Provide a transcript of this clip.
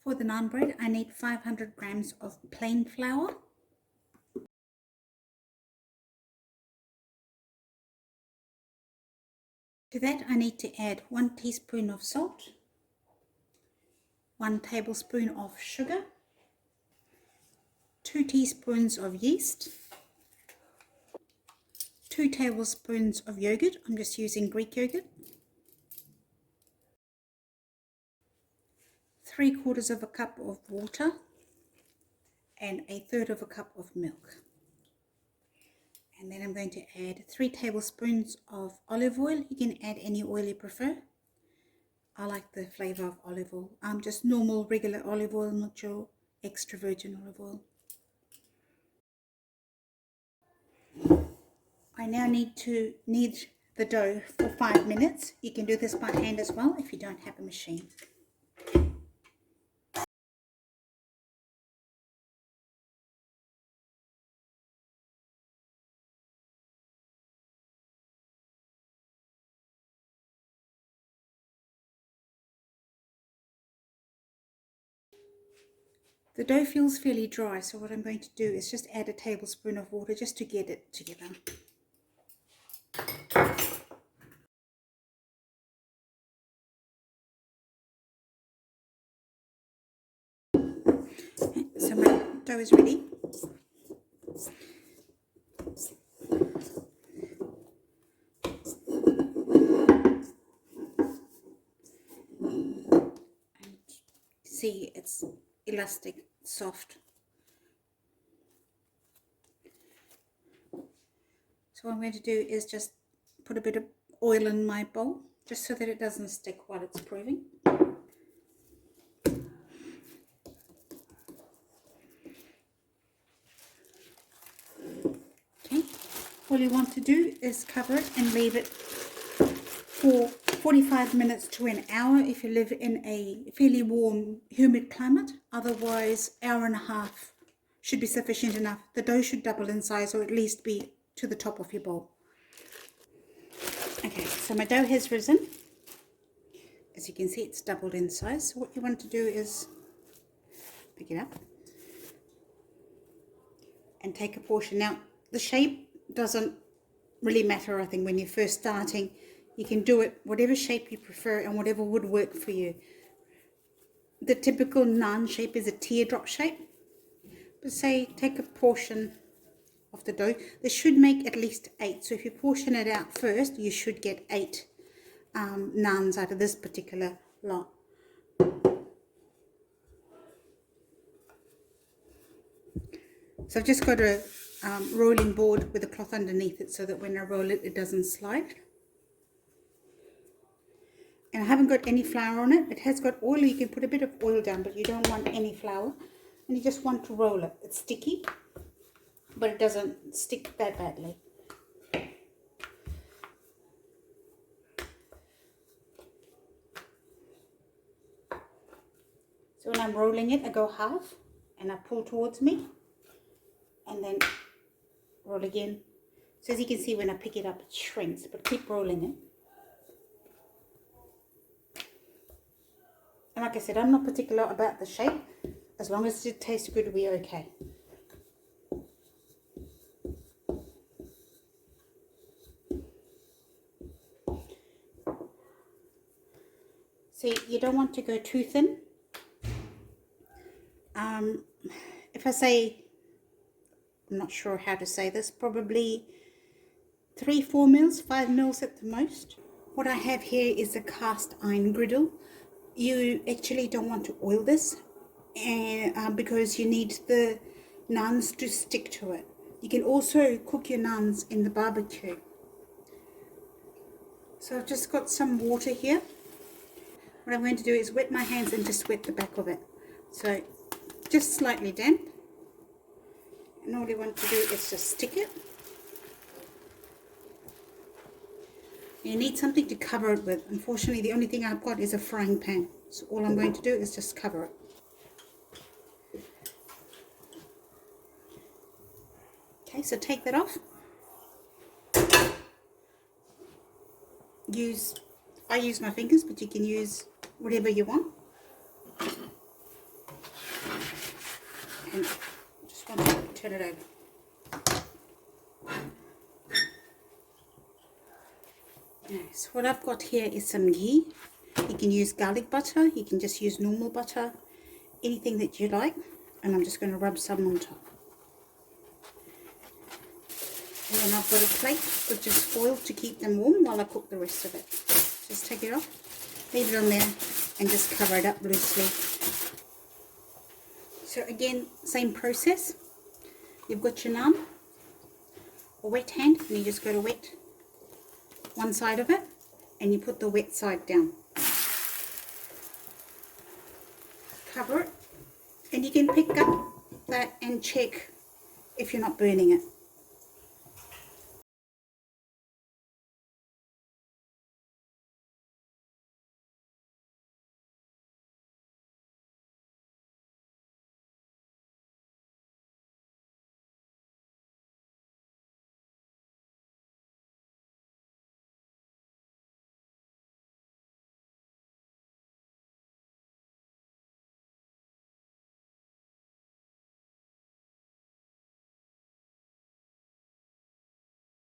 For the naan bread, I need 500 grams of plain flour. To that, I need to add 1 teaspoon of salt, 1 tablespoon of sugar, 2 teaspoons of yeast, 2 tablespoons of yogurt. I'm just using Greek yogurt, 3/4 of a cup of water, and 1/3 of a cup of milk. And then I'm going to add 3 tablespoons of olive oil. You can add any oil you prefer. I like the flavor of olive oil. Just normal, regular olive oil, not your extra virgin olive oil. I now need to knead the dough for 5 minutes. You can do this by hand as well if you don't have a machine. The dough feels fairly dry, so what I'm going to do is just add a tablespoon of water just to get it together. So my dough is ready. And see, it's elastic, soft. So what I'm going to do is just put a bit of oil in my bowl, just so that it doesn't stick while it's proving. Okay, all you want to do is cover it and leave it for 45 minutes to an hour if you live in a fairly warm, humid climate. Otherwise, hour and a half should be sufficient enough. The dough should double in size, or at least be to the top of your bowl. Okay, so my dough has risen. As you can see, it's doubled in size. So what you want to do is pick it up and take a portion. Now, the shape doesn't really matter, I think, when you're first starting. You can do it whatever shape you prefer and whatever would work for you. The typical naan shape is a teardrop shape. But say, take a portion of the dough. This should make at least 8. So if you portion it out first, you should get 8 naans out of this particular lot. So I've just got a rolling board with a cloth underneath it so that when I roll it, it doesn't slide. And I haven't got any flour on it. It has got oil. You can put a bit of oil down, but you don't want any flour. And you just want to roll it. It's sticky, but it doesn't stick that badly. So when I'm rolling it, I go half and I pull towards me and then roll again. So as you can see, when I pick it up, it shrinks, but keep rolling it. And like I said, I'm not particular about the shape. As long as it tastes good, we're okay. See, you don't want to go too thin. If I say, I'm not sure how to say this, probably 3-4 mils, 5 mils at the most. What I have here is a cast iron griddle. You actually don't want to oil this because you need the naans to stick to it. You can also cook your naans in the barbecue. So I've just got some water here. What I'm going to do is wet my hands and just wet the back of it. So just slightly damp. And all you want to do is just stick it. You need something to cover it with. Unfortunately, the only thing I've got is a frying pan. So all I'm going to do is just cover it. Okay, so take that off. I use my fingers, but you can use whatever you want. turn it over. So what I've got here is some ghee. You can use garlic butter, you can just use normal butter, anything that you like. And I'm just going to rub some on top. And then I've got a plate with just foil to keep them warm while I cook the rest of it. Just take it off, leave it on there, and just cover it up loosely. So again, same process. You've got your naan, a wet hand, and you just go to wet one side of it, and you put the wet side down. Cover it, and you can pick up that and check if you're not burning it.